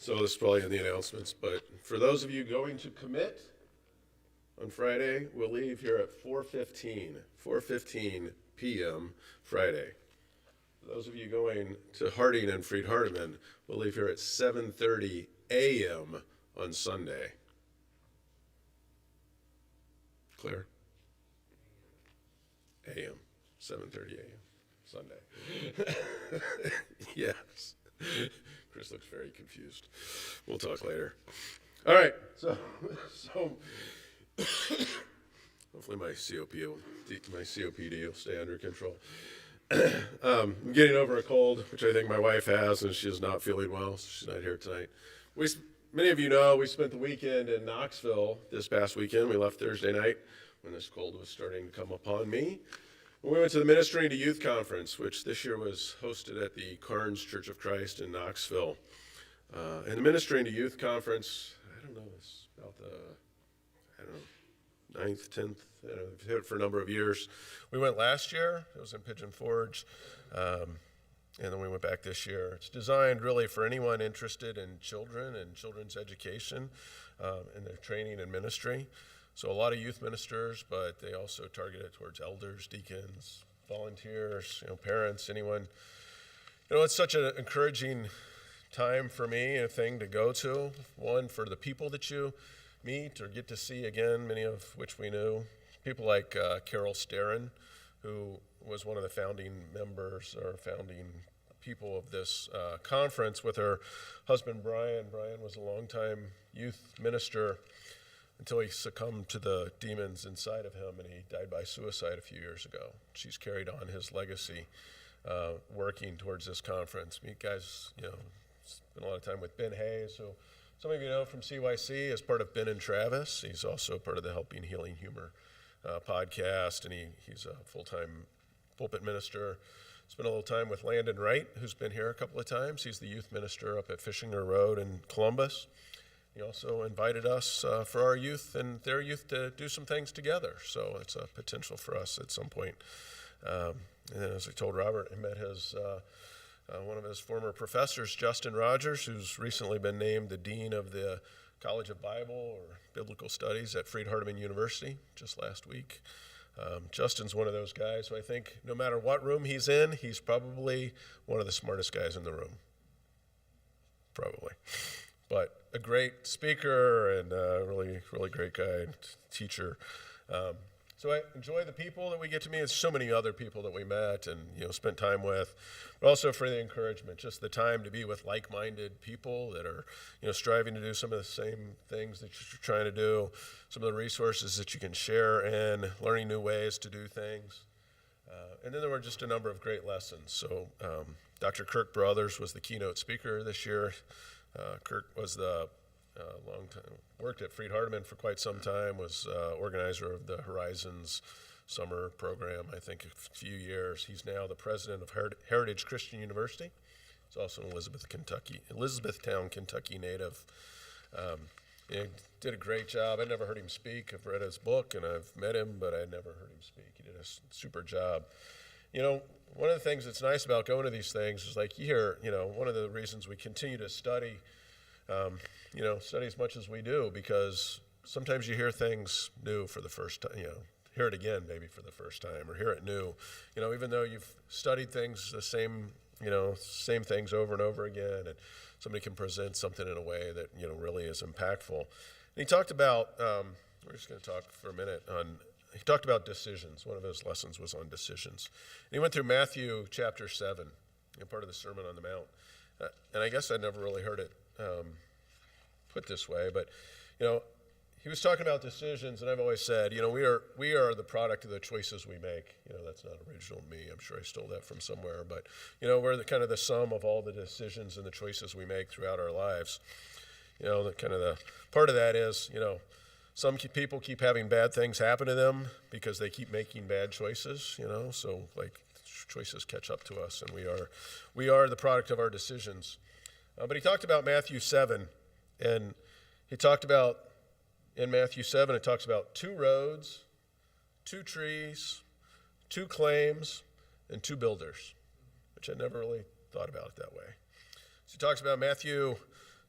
So this is probably in the announcements, but for those of you going to commit on Friday, we'll leave here at 4:15 p.m. Friday. For those of you going to Harding and Fried Hardeman, we'll leave here at 7:30 a.m. on Sunday. Clear? A.m. 7:30 a.m. Sunday. Yes. Chris looks very confused. We'll talk later. All right. So hopefully my COPD will stay under control. I'm getting over a cold, which I think my wife has, and she is not feeling well, so she's not here tonight. Many of you know we spent the weekend in Knoxville this past weekend. We left Thursday night when this cold was starting to come upon me. We went to the Ministering to Youth Conference, which this year was hosted at the Carnes Church of Christ in Knoxville. And the Ministering to Youth Conference, I don't know, it's about the 9th, 10th, I've hit it for a number of years. We went last year, it was in Pigeon Forge, and then we went back this year. It's designed really for anyone interested in children and children's education and their training and ministry. So a lot of youth ministers, but they also target it towards elders, deacons, volunteers, parents, anyone. It's such an encouraging time for me, a thing to go to. One, for the people that you meet or get to see again, many of which we knew. People like Carol Starren, who was one of the founding members or founding people of this conference with her husband, Brian. Brian was a longtime youth minister until he succumbed to the demons inside of him, and he died by suicide a few years ago. She's carried on his legacy, working towards this conference. You guys, spent a lot of time with Ben Hayes, who some of you know from CYC as part of Ben and Travis. He's also part of the Helping Healing Humor podcast, and he's a full-time pulpit minister. Spent a little time with Landon Wright, who's been here a couple of times. He's the youth minister up at Fishinger Road in Columbus. He also invited us for our youth and their youth to do some things together. So it's a potential for us at some point. And then, as I told Robert, I met one of his former professors, Justin Rogers, who's recently been named the Dean of the College of Bible or Biblical Studies at Fried Hardeman University just last week. Justin's one of those guys who I think no matter what room he's in, he's probably one of the smartest guys in the room. Probably. But a great speaker and a really, really great guy and teacher. So I enjoy the people that we get to meet. There's so many other people that we met and spent time with, but also for the encouragement, just the time to be with like-minded people that are striving to do some of the same things that you're trying to do, some of the resources that you can share, and learning new ways to do things. And then there were just a number of great lessons. So Dr. Kirk Brothers was the keynote speaker this year. Kirk was the worked at Fried Hardeman for quite some time, was organizer of the Horizons summer program, I think a few years. He's now the president of Heritage Christian University. He's also an Elizabethtown, Kentucky native. He did a great job. I never heard him speak. I've read his book and I've met him, but I never heard him speak. He did a super job. One of the things that's nice about going to these things is like you hear, one of the reasons we continue to study as much as we do, because sometimes you hear things new for the first time, hear it again maybe for the first time, or hear it new, even though you've studied things the same things over and over again, and somebody can present something in a way that, really is impactful. And he talked about, we're just going to talk for a minute he talked about decisions. One of his lessons was on decisions. And he went through Matthew chapter 7, part of the Sermon on the Mount. And I guess I never really heard it put this way, but, he was talking about decisions, and I've always said, we are the product of the choices we make. That's not original to me. I'm sure I stole that from somewhere, but, we're the sum of all the decisions and the choices we make throughout our lives. The part of that is, some people keep having bad things happen to them because they keep making bad choices, so choices catch up to us, and we are the product of our decisions. But he talked about Matthew 7, and he talked about, in Matthew 7, it talks about 2 roads, 2 trees, 2 claims, and 2 builders, which I never really thought about it that way. So he talks about Matthew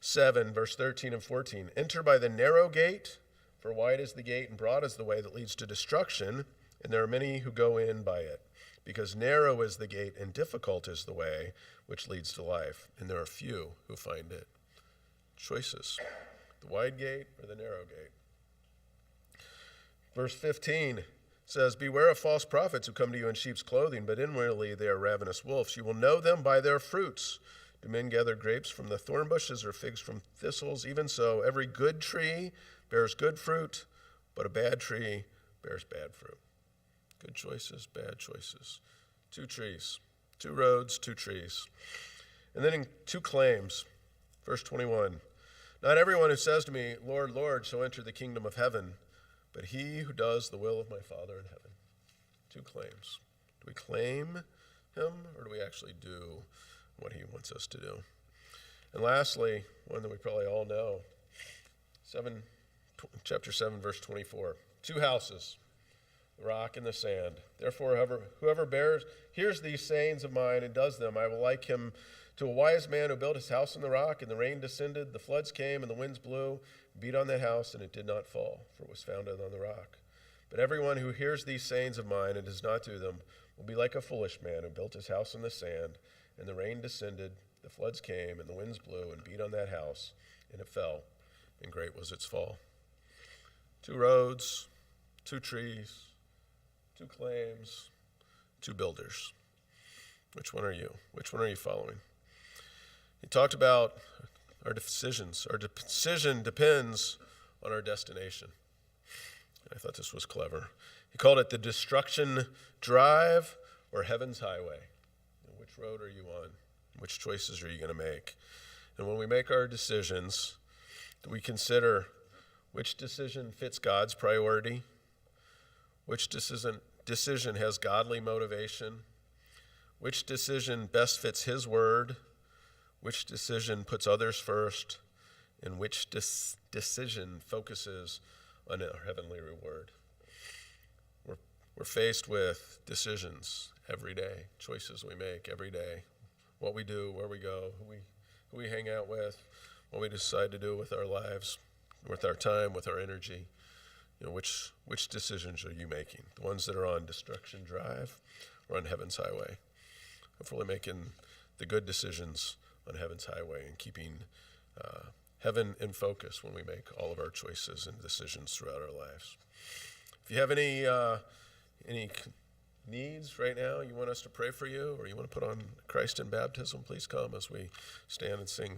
7, verse 13 and 14. Enter by the narrow gate, for wide is the gate and broad is the way that leads to destruction, and there are many who go in by it. Because narrow is the gate and difficult is the way which leads to life, and there are few who find it. Choices. The wide gate or the narrow gate. Verse 15 says, beware of false prophets who come to you in sheep's clothing, but inwardly they are ravenous wolves. You will know them by their fruits. Do men gather grapes from the thorn bushes or figs from thistles? Even so, every good tree bears good fruit, but a bad tree bears bad fruit. Good choices, bad choices. 2 trees, 2 roads, 2 trees. And then in 2 claims, verse 21. Not everyone who says to me, Lord, Lord, shall enter the kingdom of heaven, but he who does the will of my Father in heaven. 2 claims. Do we claim him, or do we actually do what he wants us to do? And lastly, one that we probably all know, chapter 7, verse 24. 2 houses, the rock and the sand. Therefore, whoever hears these sayings of mine and does them, I will like him to a wise man who built his house on the rock, and the rain descended, the floods came, and the winds blew, beat on that house, and it did not fall, for it was founded on the rock. But everyone who hears these sayings of mine and does not do them will be like a foolish man who built his house on the sand, and the rain descended, the floods came, and the winds blew, and beat on that house, and it fell, and great was its fall. 2 roads, 2 trees, 2 claims, 2 builders. Which one are you? Which one are you following? He talked about our decisions. Our decision depends on our destination. I thought this was clever. He called it the destruction drive or heaven's highway. Which road are you on? Which choices are you going to make? And when we make our decisions, do we consider which decision fits God's priority? Which decision has godly motivation? Which decision best fits his word? Which decision puts others first? And which decision focuses on our heavenly reward? We're faced with decisions every day, choices we make every day, what we do, where we go, who we hang out with, what we decide to do with our lives, with our time, with our energy. Which decisions are you making? The ones that are on destruction drive or on heaven's highway? Hopefully making the good decisions on heaven's highway and keeping heaven in focus when we make all of our choices and decisions throughout our lives. If you have any needs right now, you want us to pray for you, or you want to put on Christ in baptism, please come as we stand and sing